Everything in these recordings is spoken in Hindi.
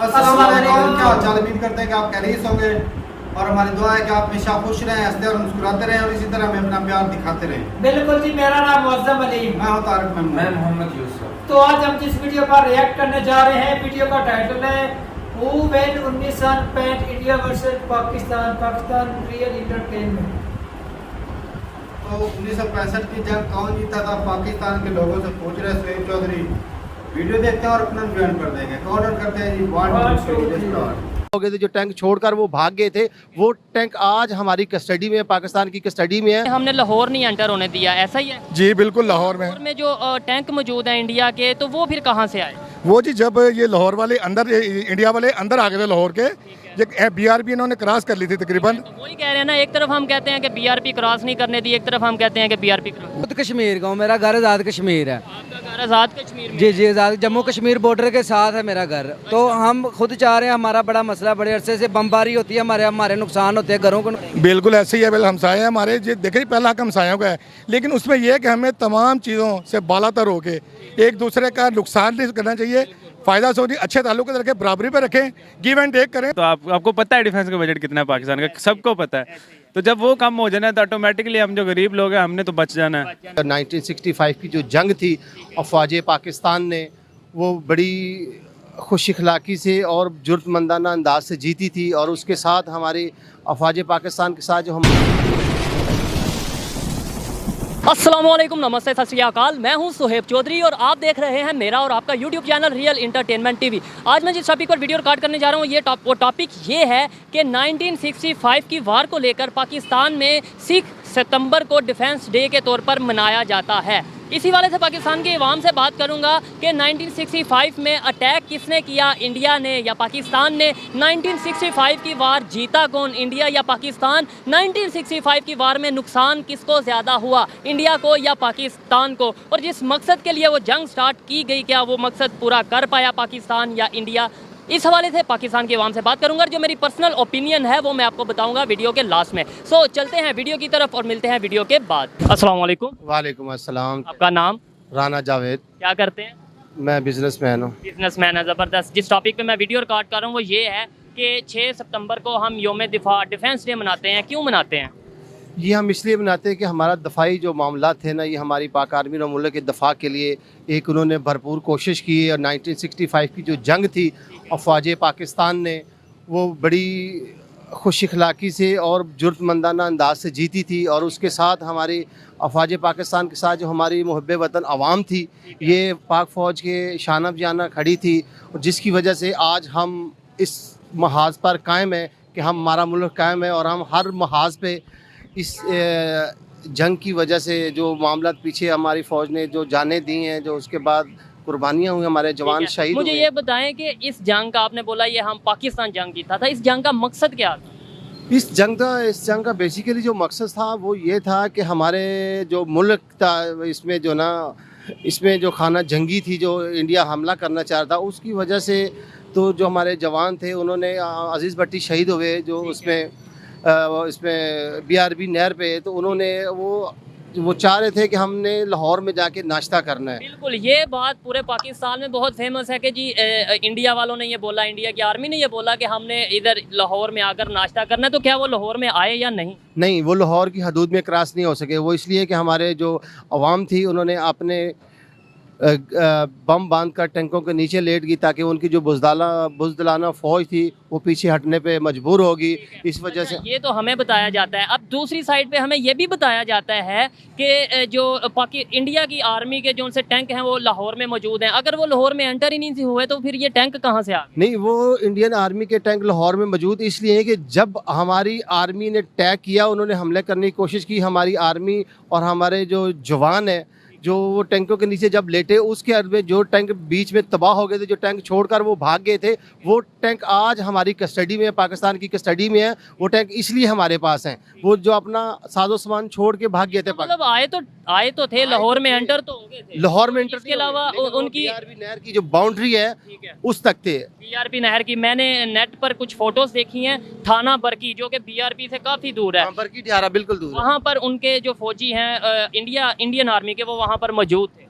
अस्सलाम वालेकुम, क्या हाल चाल। उम्मीद करते हैं कि आप खैरियत होंगे और हमारी दुआ है कि आप हमेशा खुश रहें, हंसते और मुस्कुराते रहें और इसी तरह हमें अपना प्यार दिखाते रहें। बिल्कुल जी, मेरा नाम मुअज्जम अली, मैं हूं तारिक महमूद। मैं मोहम्मद यूसुफ। तो आज हम जिस वीडियो पर रिएक्ट करने जा रहे हैं, वीडियो का टाइटल है who will 1965 India versus Pakistan real entertainment. तो 1965 की जंग कौन जीता था, पाकिस्तान के लोगों से पूछ रहे सुहेब चौधरी। वीडियो देखते हैं और अपना बयान कर देंगे। ऑर्डर करते हैं जी, हो गए थे जो टैंक छोड़कर वो भाग गए थे, वो टैंक आज हमारी कस्टडी में, पाकिस्तान की कस्टडी में है। हमने लाहौर नहीं एंटर होने दिया, ऐसा ही है? जी बिल्कुल, लाहौर में। लाहौर में जो टैंक मौजूद है इंडिया के, तो वो फिर कहाँ से आए? वो जी जब ये लाहौर वाले अंदर, इंडिया वाले अंदर आ गए थे लाहौर के, ये BRB इन्होंने क्रॉस कर ली थी तकरीबन। तो वही कह रहे हैं ना, एक तरफ हम कहते हैं कि BRP क्रॉस नहीं करने दी, एक तरफ हम कहते हैं कि BRP क्रॉस। खुद कश्मीर का हूँ, मेरा घर आज़ाद कश्मीर है। आपका घर आज़ाद कश्मीर में? जी जी, आज़ाद जम्मू कश्मीर बॉर्डर के साथ है मेरा घर। तो हम खुद चाह रहे हैं, हमारा बड़ा मसला, बड़े अरसे से बमबारी होती है, हमारे नुकसान होते हैं घरों को। बिल्कुल ऐसे ही है, बिल्कुल हमसाए हैं हमारे। जी देखिए, पहला हक हमसायों का है, लेकिन उसमें यह है कि हमें तमाम चीज़ों से बालातर होके एक दूसरे का नुकसान नहीं करना चाहिए। फ़ायदा सोनी अच्छे ताल्लुक रखें, बराबरी पे रखें, गिव एंड टेक करें। तो आपको पता है डिफेंस का बजट कितना है पाकिस्तान का, सबको पता है। तो जब वो कम हो जाना है तो ऑटोमेटिकली हम जो गरीब लोग हैं हमने तो बच जाना है। 1965 की जो जंग थी अफवाज पाकिस्तान ने, वो बड़ी खुश अखलाकी से और जुर्तमंदाना अंदाज से जीती थी, और उसके साथ हमारे अफवाज पाकिस्तान के साथ जो हम अस्सलामुअलैकुम, नमस्ते, सत श्री अकाल। मैं हूं सुहेब चौधरी और आप देख रहे हैं मेरा और आपका YouTube channel real entertainment TV. आज मैं जिस टॉपिक पर वीडियो रिकॉर्ड करने जा रहा हूं, वो टॉपिक ये है कि 1965 की वार को लेकर पाकिस्तान में 6 सितंबर को डिफेंस डे के तौर पर मनाया जाता है। इसी वाले से पाकिस्तान के अवाम से बात करूंगा कि 1965 में अटैक किसने किया, इंडिया ने या पाकिस्तान ने? 1965 की वार जीता कौन, इंडिया या पाकिस्तान? 1965 की वार में नुकसान किसको ज़्यादा हुआ, इंडिया को या पाकिस्तान को? और जिस मकसद के लिए वो जंग स्टार्ट की गई, क्या वो मकसद पूरा कर पाया पाकिस्तान या इंडिया? इस हवाले से पाकिस्तान के अवाम से बात करूंगा। जो मेरी पर्सनल ओपिनियन है वो मैं आपको बताऊंगा वीडियो के लास्ट में। सो चलते हैं वीडियो की तरफ और मिलते हैं वीडियो के बाद। अस्सलाम वालेकुम। वालेकुम अस्सलाम। आपका नाम? राना जावेद। क्या करते हैं? मैं बिजनेसमैन हूँ। बिजनेसमैन है, ज़बरदस्त। जिस टॉपिक पे मैं वीडियो रिकॉर्ड कर रहा हूँ वो ये है कि 6 सितंबर को हम योम दिफा डिफेंस डे मनाते हैं। क्यों मनाते हैं? ये हम इसलिए बनाते हैं कि हमारा दफाई जो मामला थे ना, ये हमारी पाक आर्मी और मुल्क के दफा के लिए एक उन्होंने भरपूर कोशिश की है। और 1965 की जो जंग थी अफवाज पाकिस्तान ने, वो बड़ी खुश अखलाकी से और जुर्तमंदाना अंदाज से जीती थी, और उसके साथ हमारी अफवाज पाकिस्तान के साथ जो हमारी मुहब्ब वतन आवाम थी, ये पाक फ़ौज के शाना बजाना खड़ी थी, और जिसकी वजह से आज हम इस महाज पर कायम है कि हमारा मुल्क कायम है, और हम हर महाज पे इस जंग की वजह से जो मामला पीछे हमारी फ़ौज ने जो जानें दी हैं, जो उसके बाद कुर्बानियाँ हुई, हमारे जवान शहीद मुझे हुए। ये बताएं कि इस जंग का, आपने बोला ये हम पाकिस्तान जंग जीता था, इस जंग का मकसद क्या था? इस जंग का बेसिकली जो मकसद था वो ये था कि हमारे जो मुल्क था, इसमें जो खाना जंगी थी, जो इंडिया हमला करना चाह रहा था, उसकी वजह से तो जो हमारे जवान थे उन्होंने, अजीज़ भट्टी शहीद हुए जो इसमें BRB नहर पे, तो उन्होंने वो चाह रहे थे कि हमने लाहौर में जाके नाश्ता करना है। बिल्कुल, ये बात पूरे पाकिस्तान में बहुत फेमस है कि जी इंडिया वालों ने ये बोला, इंडिया की आर्मी ने ये बोला कि हमने इधर लाहौर में आकर नाश्ता करना है। तो क्या वो लाहौर में आए या नहीं? नहीं, वो लाहौर की हदूद में क्रॉस नहीं हो सके। वो इसलिए कि हमारे जो अवाम थी उन्होंने अपने बम बांधकर टैंकों के नीचे लेट गई, ताकि उनकी जो बुज़दिलाना फ़ौज थी वो पीछे हटने पे मजबूर होगी। इस वजह से ये तो हमें बताया जाता है। अब दूसरी साइड पे हमें ये भी बताया जाता है कि जो इंडिया की आर्मी के जो उनसे टैंक हैं वो लाहौर में मौजूद हैं। अगर वो लाहौर में एंटर ही नहीं हुए तो फिर ये टैंक कहाँ से आ गए? नहीं, वो इंडियन आर्मी के टैंक लाहौर में मौजूद इसलिए है कि जब हमारी आर्मी ने अटैक किया, उन्होंने हमले करने की कोशिश की, हमारी आर्मी और हमारे जो जवान हैं जो वो टैंकों के नीचे जब लेटे, उसके अर्थ में जो टैंक बीच में तबाह हो गए थे, जो टैंक छोड़कर वो भाग गए थे, वो टैंक आज हमारी कस्टडी में है, पाकिस्तान की कस्टडी में है। वो टैंक इसलिए हमारे पास हैं, वो जो अपना साजो सामान छोड़ के भाग गए थे। मतलब आए तो थे लाहौर में, एंटर तो होंगे थे लाहौर में एंटर। इसके अलावा उनकी BRB नहर की जो बाउंड्री है उस तक थे। BRP नहर की मैंने नेट पर कुछ फोटोज देखी हैं, थाना बरकी जो कि BRP से काफी दूर है, बरकी टिहारा बिल्कुल दूर है। वहाँ पर उनके जो फौजी हैं इंडियन आर्मी के, वो वहाँ पर मौजूद थे।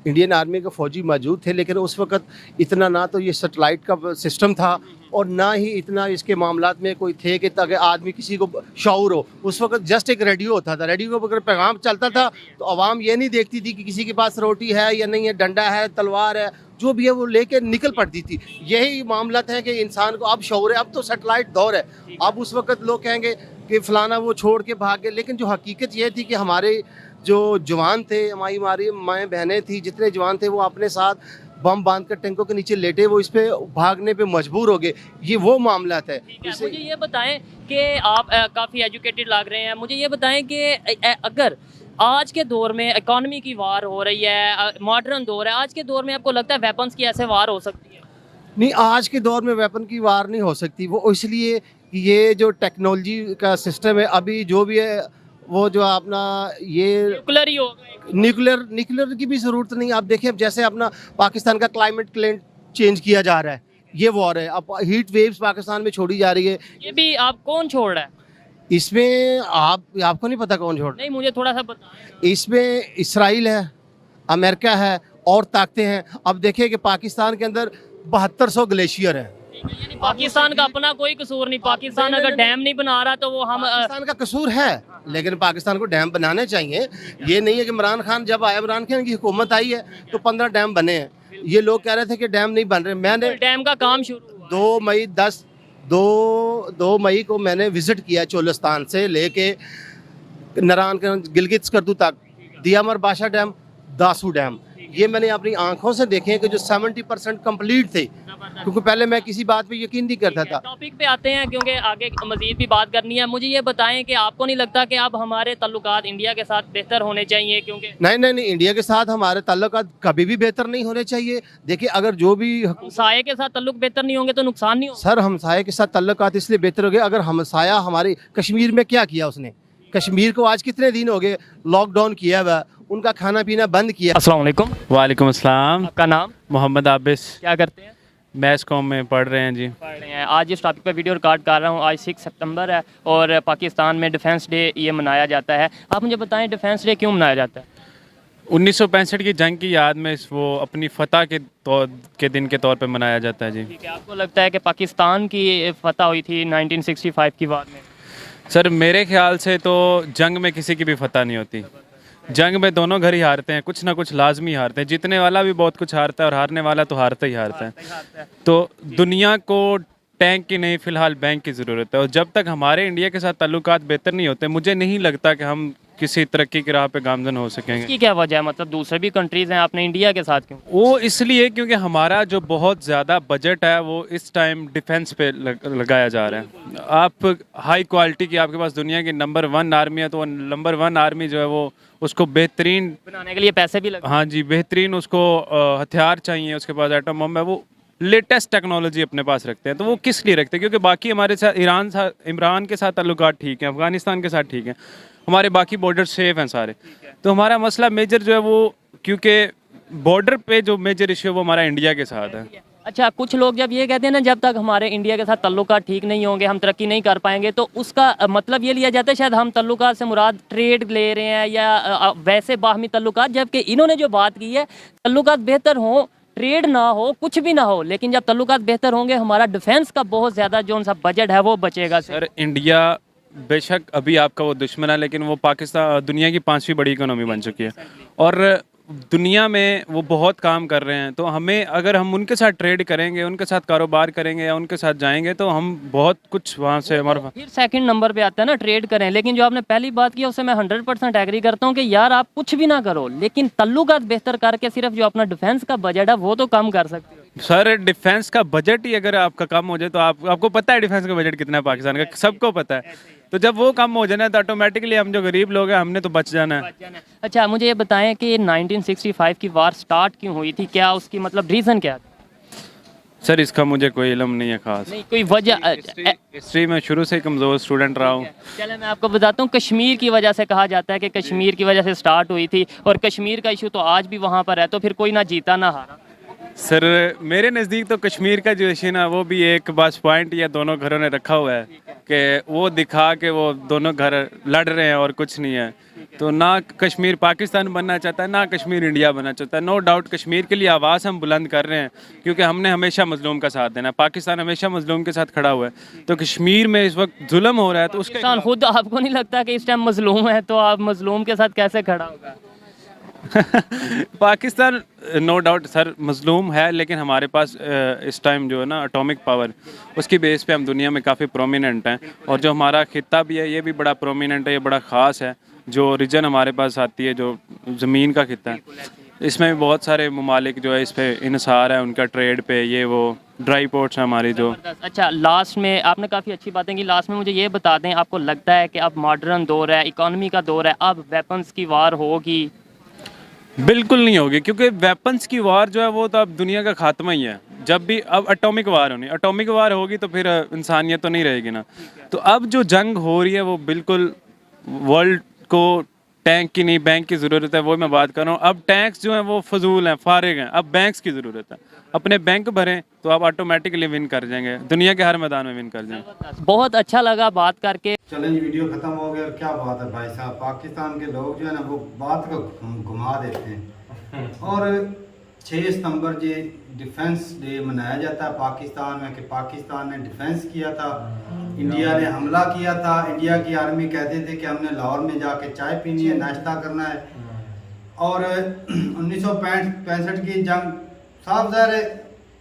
इंडियन आर्मी के फ़ौजी मौजूद थे, लेकिन उस वक्त इतना ना तो ये सेटेलाइट का सिस्टम था और ना ही इतना इसके मामलात में कोई थे कि ताकि आदमी किसी को शऊर हो। उस वक्त जस्ट एक रेडियो होता था, रेडियो पर अगर पैगाम चलता था तो आवाम ये नहीं देखती थी कि किसी के पास रोटी है या नहीं है, डंडा है, तलवार है, जो भी है वो लेके निकल पड़ती थी। यही मामला है कि इंसान को अब शऊर है। अब तो सेटेलाइट दौर है। अब उस वक्त लोग कहेंगे कि फ़लाना वो छोड़ के भाग गए, लेकिन जो हकीकत ये थी कि हमारे जो जवान थे, हमारी माएँ बहनें थी, जितने जवान थे वो अपने साथ बम बांध कर टैंकों के नीचे लेटे, वो इस पे भागने पे मजबूर हो गए। ये वो मामला है। मुझे ये बताएं कि आप काफ़ी एजुकेटेड लग रहे हैं, मुझे ये बताएं कि अगर आज के दौर में इकॉनमी की वार हो रही है, मॉडर्न दौर है, आज के दौर में आपको लगता है वेपन्स की ऐसे वार हो सकती है? नहीं, आज के दौर में वेपन की वार नहीं हो सकती। वो इसलिए कि ये जो टेक्नोलॉजी का सिस्टम है अभी जो भी है, वो जो अपना ये न्यूक्लियर ही होगा। न्यूक्लियर की भी ज़रूरत नहीं। आप देखें जैसे अपना पाकिस्तान का क्लाइमेट चेंज किया जा रहा है, ये वॉर है। अब हीट वेव्स पाकिस्तान में छोड़ी जा रही है। ये भी आप कौन छोड़ रहा है? इसमें आपको नहीं पता कौन छोड़? नहीं, मुझे थोड़ा सा बताएं। इसमें इसराइल है, अमेरिका है और ताकतें हैं। अब देखिए कि पाकिस्तान के अंदर 7200 ग्लेशियर है। यानी पाकिस्तान का अपना कोई कसूर नहीं। पाकिस्तान अगर डैम नहीं बना रहा तो वो हम पाकिस्तान का कसूर है, लेकिन पाकिस्तान को डैम बनाने चाहिए। ये नहीं है कि इमरान खान जब आया, इमरान खान की हुकूमत आई है तो 15 डैम बने हैं। ये लोग कह रहे थे कि डैम नहीं बन रहे। मैंने डैम का काम शुरू हुआ 2 मई को मैंने विजिट किया चोलिस्तान से लेके नारायण गिलगित स्कर्दू तक, दियामर बादशाह डैम, दासू डैम। ये मैंने अपनी आंखों से देखे कि जो 70% कंप्लीट थे, क्योंकि पहले मैं किसी बात पे यकीन नहीं करता था। टॉपिक पे आते हैं क्योंकि आगे मजीद भी बात करनी है। मुझे ये बताएं कि आपको नहीं लगता कि अब हमारे ताल्लुकात इंडिया के साथ बेहतर होने चाहिए? क्योंकि नहीं, इंडिया के साथ हमारे ताल्लुकात कभी भी बेहतर नहीं होने चाहिए। देखिए, अगर जो भी हमसाये के साथ ताल्लुक बेहतर नहीं होंगे तो नुकसान नहीं होगा। सर, हमसाये के साथ ताल्लुकात इसलिए बेहतर हो गए, अगर हमसाया हमारे कश्मीर में क्या किया उसने? कश्मीर को आज कितने दिन हो गए लॉकडाउन किया हुआ, उनका खाना पीना बंद किया। अस्सलाम वालेकुम। वालेकुम अस्सलाम। आपका नाम? मोहम्मद आबिस। क्या करते हैं? मैथ्स कॉम में पढ़ रहे हैं जी। पढ़ रहे हैं। आज इस टॉपिक पर वीडियो रिकॉर्ड कर रहा हूँ। आज 6 सितंबर है और पाकिस्तान में डिफेंस डे ये मनाया जाता है। आप मुझे बताएं डिफेंस डे क्यों मनाया जाता है? 1965 की जंग की याद में वो अपनी फतह के दिन के तौर पे मनाया जाता है जी। ठीक है। आपको लगता है कि पाकिस्तान की फतह हुई थी 1965 की बाद में? सर, मेरे ख्याल से तो जंग में किसी की भी फतह नहीं होती। जंग में दोनों घर ही हारते हैं, कुछ ना कुछ लाजमी हारते हैं। जीतने वाला भी बहुत कुछ हारता है और हारने वाला तो हारता ही हारता है। तो दुनिया को टैंक की नहीं, फिलहाल बैंक की ज़रूरत है। और जब तक हमारे इंडिया के साथ ताल्लुकात बेहतर नहीं होते, मुझे नहीं लगता कि हम किसी तरक्की की राह पे गामजन हो सकेंगे। इसकी क्या वजह है? मतलब दूसरे भी कंट्रीज़ हैं, आपने इंडिया के साथ क्यों? वो इसलिए क्योंकि हमारा जो बहुत ज़्यादा बजट है वो इस टाइम डिफेंस पे लगाया जा रहा है। आप हाई क्वालिटी की, आपके पास दुनिया की नंबर 1 आर्मी है, तो नंबर 1 आर्मी जो है वो उसको बेहतरीन बनाने के लिए पैसे भी लगते हैं। हाँ जी, बेहतरीन उसको हथियार चाहिए, उसके पास एटम बम है, वो लेटेस्ट टेक्नोलॉजी अपने पास रखते हैं। तो वो किस लिए रखते हैं? क्योंकि बाकी हमारे साथ इमरान के साथ ताल्लुकात ठीक हैं, अफगानिस्तान के साथ ठीक हैं, हमारे बाकी बॉर्डर सेफ हैं सारे। तो हमारा मसला मेजर जो है वो, क्योंकि बॉर्डर पे जो मेजर इशू है वो हमारा इंडिया के साथ है। अच्छा, कुछ लोग जब ये कहते हैं ना जब तक हमारे इंडिया के साथ ताल्लुकात ठीक नहीं होंगे हम तरक्की नहीं कर पाएंगे, तो उसका मतलब ये लिया जाता है शायद हम ताल्लुकात से मुराद ट्रेड ले रहे हैं या वैसे बाहमी ताल्लुकात। जबकि इन्होंने जो बात की है ताल्लुकात बेहतर हो, ट्रेड ना हो, कुछ भी ना हो, लेकिन जब ताल्लुकात बेहतर होंगे हमारा डिफेंस का बहुत ज़्यादा जो सा बजट है वो बचेगा। सर, इंडिया बेशक अभी आपका वो दुश्मन है, लेकिन वो पाकिस्तान दुनिया की 5वीं बड़ी इकोनॉमी बन चुकी है और दुनिया में वो बहुत काम कर रहे हैं। तो हमें, अगर हम उनके साथ ट्रेड करेंगे, उनके साथ कारोबार करेंगे या उनके साथ जाएंगे, तो हम बहुत कुछ वहाँ से हमारा फिर सेकंड नंबर पे आता है ना ट्रेड करें। लेकिन जो आपने पहली बात की उससे मैं 100% एग्री करता हूँ कि यार आप कुछ भी ना करो, लेकिन ताल्लुकात बेहतर करके सिर्फ जो अपना डिफेंस का बजट है वो तो कम कर सकते हो। सर, डिफेंस का बजट ही अगर आपका कम हो जाए तो आपको पता है डिफेंस का बजट कितना है पाकिस्तान का, सबको पता है। तो जब वो कम हो जाना तो ऑटोमेटिकली हम जो गरीब लोग हैं हमने तो बच जाना है। अच्छा, मुझे ये बताएं कि 1965 की वार स्टार्ट क्यों हुई थी? क्या उसकी मतलब रीज़न क्या था? सर, इसका मुझे कोई इल्म नहीं है खास। नहीं कोई वजह? हिस्ट्री में शुरू से कमज़ोर स्टूडेंट रहा हूँ। चले मैं आपको बताता हूँ, कश्मीर की वजह से कहा जाता है कि कश्मीर की वजह से स्टार्ट हुई थी और कश्मीर का इशू तो आज भी वहाँ पर है, तो फिर कोई ना जीता ना हारा। सर, मेरे नज़दीक तो कश्मीर का जो इशू ना वो भी एक बस पॉइंट या दोनों घरों ने रखा हुआ है कि वो दिखा के वो दोनों घर लड़ रहे हैं और कुछ नहीं है। तो ना कश्मीर पाकिस्तान बनना चाहता है, ना कश्मीर इंडिया बनना चाहता है। नो डाउट कश्मीर के लिए आवाज़ हम बुलंद कर रहे हैं, क्योंकि हमने हमेशा मजलूम का साथ देना है। पाकिस्तान हमेशा मजलूम के साथ खड़ा हुआ है। तो कश्मीर में इस वक्त जुल्म हो रहा है, तो उसके पाकिस्तान खुद, आपको नहीं लगता कि इस टाइम मजलूम है, तो आप मजलूम के साथ कैसे खड़ा होगा? पाकिस्तान नो डाउट सर मजलूम है, लेकिन हमारे पास इस टाइम जो है ना एटॉमिक पावर, उसकी बेस पे हम दुनिया में काफ़ी प्रोमिनेंट हैं। और जो हमारा खित्ता भी है ये भी बड़ा प्रोमिनेंट है, ये बड़ा ख़ास है। जो रीजन हमारे पास आती है, जो ज़मीन का खित्ता है, इसमें भी बहुत सारे ममालिक जो है इस पर इन्हिसार है उनका ट्रेड पे, ये वो ड्राई पोर्ट्स हैं हमारी जो। अच्छा, लास्ट में आपने काफ़ी अच्छी बातें की। लास्ट में मुझे ये बता दें, आपको लगता है कि अब मॉडर्न दौर है, इकॉनमी का दौर है, अब वेपन्स की वार होगी? बिल्कुल नहीं होगी, क्योंकि वेपन्स की वार जो है वो तो अब दुनिया का खात्मा ही है। जब भी अब एटॉमिक वार होनी, एटॉमिक वार होगी तो फिर इंसानियत तो नहीं रहेगी ना। तो अब जो जंग हो रही है वो बिल्कुल वर्ल्ड को टैंक की नहीं, बैंक की ज़रूरत है। वो मैं बात कर रहा हूँ। अब टैंक्स जो हैं वो फजूल हैं, फारिग हैं। अब बैंक्स की ज़रूरत है। अपने बैंक भरें तो आप ऑटोमेटिकली विन कर जाएंगे, दुनिया के हर मैदान में विन कर जाएंगे। बहुत अच्छा लगा बात करके। चलें जी, वीडियो ख़त्म हो गया। और क्या बात है भाई साहब, पाकिस्तान के लोग जो है ना वो बात को घुमा देते हैं। और 6 सितंबर जो डिफेंस डे मनाया जाता है पाकिस्तान में, कि पाकिस्तान ने डिफेंस किया था, इंडिया ने हमला किया था। इंडिया की आर्मी कहते थे कि हमने लाहौर में जाके चाय पीनी है, नाश्ता करना है। और 1965 की जंग, साफ ज़ाहिर है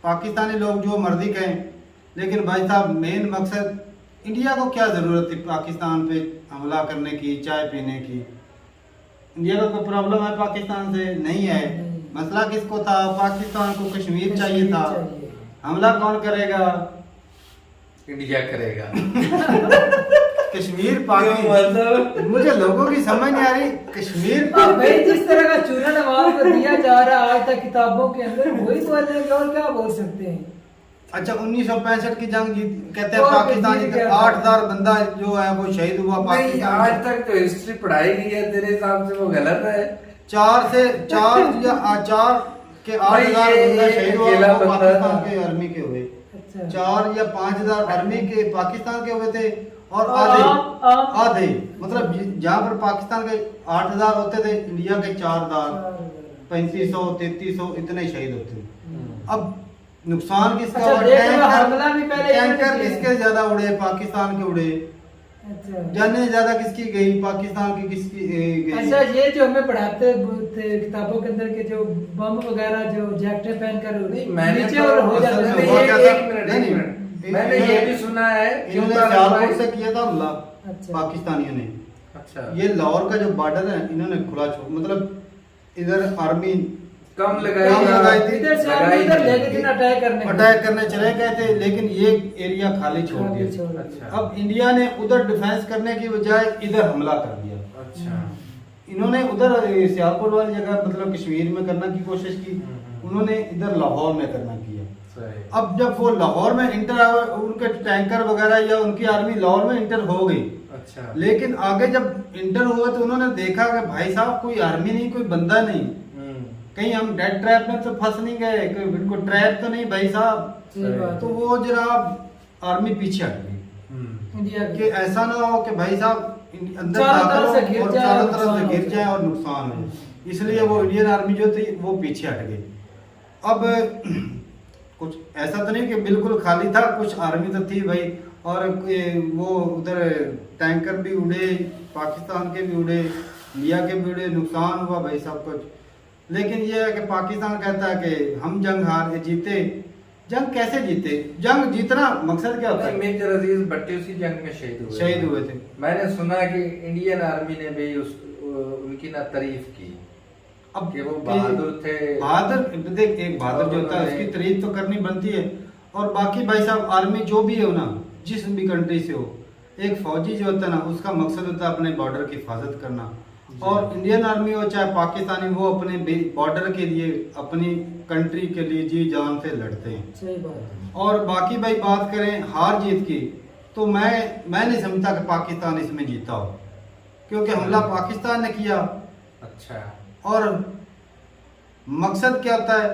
पाकिस्तानी लोग जो मर्जी कहें, लेकिन भाई साहब मेन मकसद, इंडिया को क्या ज़रूरत थी पाकिस्तान पे हमला करने की, चाय पीने की? इंडिया को कोई प्रॉब्लम है पाकिस्तान से? नहीं है। मसला किसको था? पाकिस्तान को कश्मीर चाहिए था। हमला कौन करेगा? इंडिया करेगा। कश्मीर पाकिस्तान, मुझे लोगों की समझ नहीं आ रही। कश्मीर भाई जिस तरह का चूरन आवाज को दिया जा रहा है आज तक किताबों के अंदर, वही बोलेंगे और क्या बोल सकते हैं। अच्छा, 1965 की जंग जीत, कहते हैं पाकिस्तान 8000 बंदा जो है वो शहीद हुआ पाकिस्तान। आज तक तो हिस्ट्री पढ़ाई गई है, तेरे हिसाब से वो गलत है। 4 के 8000 बंदा शहीद हुआ पाकिस्तान के आर्मी के हुए। 4 या 5000 आर्मी के पाकिस्तान के हुए थे, और आधे मतलब जहाँ पर पाकिस्तान के 8000 होते थे, इंडिया के 4000, 3500, 3300 इतने शहीद होते थे। अब नुकसान किसका हुआ? टैंकर किसके ज्यादा उड़े? पाकिस्तान के उड़े। जाने ज्यादा किसकी गई? पाकिस्तान की किसकी गई? अच्छा, ये जो हमें पढ़ाते थे किताबों के अंदर के जो बम वगैरह जो जैकेट पहन कर नीचे और हो जाते थे, मैंने ये भी सुना है इन्होंने सियालकोट से किया था हमला पाकिस्तानियों ने। अच्छा, ये लाहौर का जो बॉर्डर है इन्होंने खुला छोड़, मतलब इधर आर्मी कम लगाई थी, इधर से आर्मी इधर लेकिन अटैक करने चले गए थे, लेकिन ये एरिया खाली छोड़ दिया। अच्छा। अब इंडिया ने उधर डिफेंस करने की बजाय इधर हमला कर दिया। अच्छा, इन्होंने उधर सियालकोट वाली जगह मतलब कश्मीर में करने की कोशिश की, उन्होंने इधर लाहौर में करना किया। अब जब वो लाहौर में इंटर, उनके टैंकर वगैरह या उनकी आर्मी लाहौर में इंटर हो गई। अच्छा, लेकिन आगे जब इंटर हुआ तो उन्होंने देखा कि भाई साहब कोई आर्मी नहीं, कोई बंदा नहीं, कहीं हम डेड ट्रैप में तो फंस नहीं गए, कोई इनको ट्रैप तो नहीं भाई साहब। तो वो जनाब आर्मी पीछे हट गई कि ऐसा ना हो कि भाई साहब अंदर दाखिल हो और चारों तरफ से गिर जाए और नुकसान हो। इसलिए वो इंडियन आर्मी जो थी वो पीछे हट गई। अब कुछ ऐसा तो नहीं कि बिल्कुल खाली था, कुछ आर्मी तो थी भाई। और वो उधर टैंकर भी उड़े, पाकिस्तान के भी उड़े, इंडिया के भी उड़े, नुकसान हुआ भाई सब कुछ। लेकिन ये है कि पाकिस्तान कहता है कि हम जंग हार जीते। जंग कैसे जीते? जंग जीतना मकसद क्या होता है? मेजर अजीज भट्टी उसी जंग में शहीद हुए थे। मैंने सुना कि इंडियन आर्मी ने भी उनकी ना तारीफ की। अब कि वो बहादुर थे। बहादुर देख, एक बहादुर जो होता है उसकी तारीफ तो करनी बनती है। और बाकी भाई साहब आर्मी जो भी हो ना, जिस भी कंट्री से हो, एक फौजी जो होता है ना उसका मकसद होता है अपने बॉर्डर की हिफाजत करना। और इंडियन आर्मी हो चाहे पाकिस्तानी, वो अपने बॉर्डर के लिए, अपनी कंट्री के लिए जी जान से लड़ते हैं। सही बात। और बाकी भाई बात करें हार जीत की, तो मैं नहीं समझता कि पाकिस्तान इसमें जीता हो, क्योंकि हमला पाकिस्तान ने किया। अच्छा, और मकसद क्या होता है?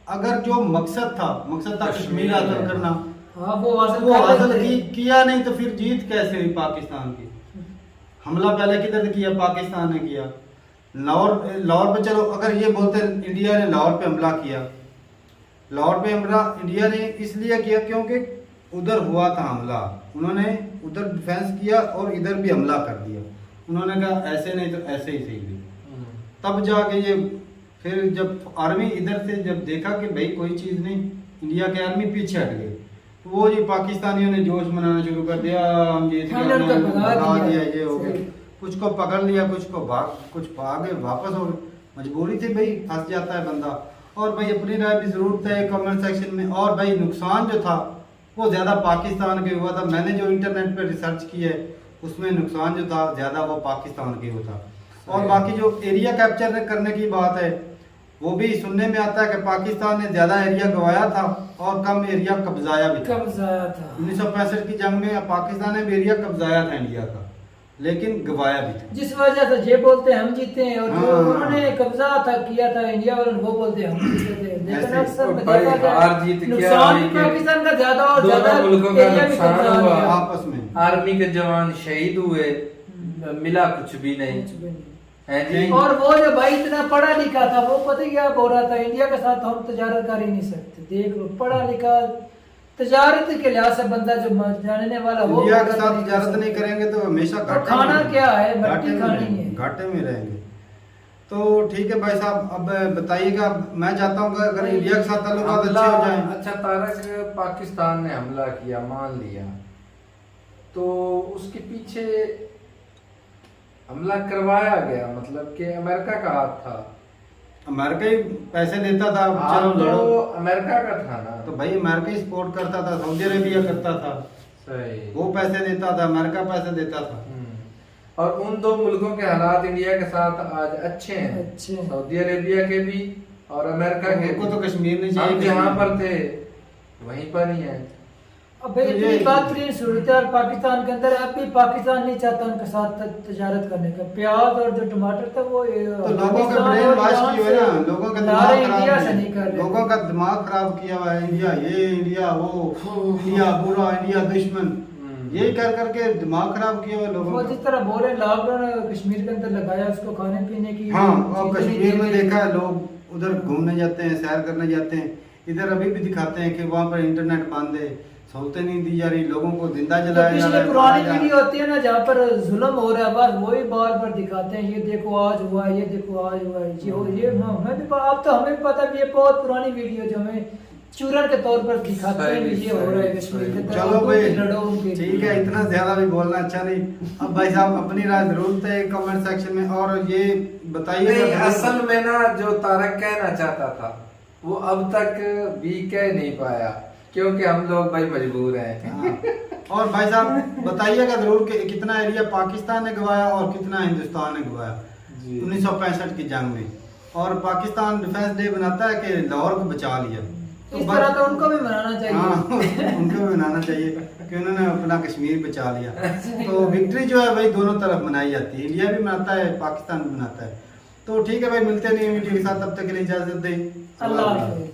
अगर जो मकसद था कश्मीर हासिल करना, हाँ, वो हासिल किया नहीं, तो फिर जीत कैसे हुई पाकिस्तान की? हमला पहले किधर किया? पाकिस्तान ने किया। लाहौर पे चलो, अगर ये बोलते इंडिया ने लाहौर पे हमला किया, लाहौर पे हमला इंडिया ने इसलिए किया क्योंकि उधर हुआ था हमला, उन्होंने उधर डिफेंस किया और इधर भी हमला कर दिया। उन्होंने कहा ऐसे नहीं तो ऐसे ही सही भी। तब जाके ये फिर जब आर्मी इधर से जब देखा कि भाई कोई चीज़ नहीं, इंडिया की आर्मी पीछे हट गई, तो वो ये पाकिस्तानियों ने जोश मनाना शुरू कर दिया, हम जीत गए, भगा दिया, ये हो गया। कुछ को पकड़ लिया, कुछ भागे वापस हो गए। मजबूरी थी भाई, फंस जाता है बंदा। और भाई अपनी राय भी जरूरत है कमेंट सेक्शन में। और भाई नुकसान जो था वो ज़्यादा पाकिस्तान के हुआ था। मैंने जो इंटरनेट पे रिसर्च की है उसमें नुकसान जो था ज़्यादा वो पाकिस्तान के हुआ था। और बाकी जो एरिया कैप्चर करने की बात है वो भी सुनने में आता है कि पाकिस्तान ने ज़्यादा एरिया गंवाया था और कम एरिया कब्जाया भी था। 1965 की जंग में पाकिस्तान ने भी एरिया कब्जाया था इंडिया का, लेकिन गवाया भी था। जिस वजह से ये बोलते हैं हम जीते हैं, और जो उन्होंने कब्जा था किया था इंडिया वालों वो बोलते हैं हम जीते थे। लेकिन अक्सर हार जीत नुकसान पाकिस्तान का ज्यादा और ज्यादा मुल्कों का एरिया भी नुकसान कब्जा हुआ, किया। आपस में आर्मी के जवान शहीद हुए, मिला कुछ भी नहीं है जी। और वो जो भाई इतना पढ़ा लिखा था वो पता क्या बोल रहा था, इंडिया के साथ हम तजारत कर ही नहीं सकते। देख लो, पढ़ा लिखा तजारत के लिहाज से बंदा जो जानने वाला वो इंडिया के साथ तजारत नहीं करेंगे तो हमेशा घाटे खाना में, क्या है, घाटे मट्टी में खानी रहेंगे, है। घाटे में रहेंगे। तो ठीक है भाई साहब, अब बताइएगा। मैं चाहता हूँ अगर इंडिया के साथ ताल्लुकात अच्छे हो जाएं। अच्छा तारक, पाकिस्तान ने हमला किया मान लिया, तो उसके पीछे हमला करवाया गया, मतलब कि अमेरिका का हाथ था। अमेरिका ही पैसे देता था, चलो तो लड़ो। अमेरिका का था ना, तो भाई अमेरिका ही सपोर्ट करता था, सऊदी अरेबिया करता था, सही, वो पैसे देता था, अमेरिका पैसे देता था। और उन दो मुल्कों के हालात इंडिया के साथ आज अच्छे हैं, अच्छे हैं। सऊदी अरेबिया के भी और अमेरिका के उनको भी। तो कश्मीर नहीं हम चाहिए, जहाँ पर थे वहीं पर ही है। अब भाई इतनी बेहतरीन सूरत है पाकिस्तान के अंदर, अब भी पाकिस्तान नहीं चाहता उनके साथ तजारत करने का। प्याज और जो टमाटर था वो तो लोगों का ब्रेन वॉश किया हुआ है ना, लोगों का दिमाग इंडिया से खराब नहीं कर रहे, लोगों का दिमाग खराब किया हुआ है। इंडिया ये, इंडिया वो, इंडिया बुरा, इंडिया दुश्मन, यही कर करके दिमाग खराब किया हुआ है लोगों वो का। जिस तरह बोल रहे लॉकडाउन कश्मीर के अंदर लगाया, उसको खाने पीने की हाँ, और चीजें कश्मीर में नहीं देखा है लोग उधर घूमने जाते हैं, सैर करने जाते हैं। इधर अभी भी दिखाते हैं कि वहाँ पर इंटरनेट बंद है, सहूलतें नहीं दी जा रही, लोगों को जिंदा जो जलाया जा रहा पिछले है। पुरानी वीडियो होती है ना जहाँ पर जुल्म हो रहा है, बस वही बार बार दिखाते हैं, ये देखो आज हुआ है, ये देखो आज हुआ है, ये हो, ये हमें भी अब तो हमें भी पता भी ये बहुत पुरानी वीडियो जो हमें चूरन के तौर पर दिखाते हैं कि ये हो रहा है कश्मीर के अंदर। चलो भाई लड़ो उनके लिए। ठीक है, इतना ज्यादा भी बोलना अच्छा नहीं। अब भाई साहब अपनी राय जरूर है कमेंट सेक्शन में, और ये बताइए नहीं, असल में ना जो तारक कहना चाहता था वो अब तक भी कह नहीं पाया, क्योंकि हम लोग भाई मजबूर हैं। हाँ। और भाई साहब बताइएगा जरूर कि कितना एरिया पाकिस्तान ने गवाया और कितना हिंदुस्तान ने गवाया 1965 की जंग में। और पाकिस्तान डिफेंस डे बनाता है कि लाहौर को बचा लिया, तो इस तरह तो उनको भी मनाना चाहिए। हाँ, उनको भी मनाना चाहिए कि उन्होंने अपना कश्मीर बचा लिया। तो विक्ट्री जो है भाई दोनों तरफ मनाई जाती है, इंडिया भी मनाता है, पाकिस्तान भी मनाता है। तो ठीक है भाई, मिलते नहीं वीडियो के साथ, तब तक के लिए इजाजत दें। अल्लाह हाफ़िज़।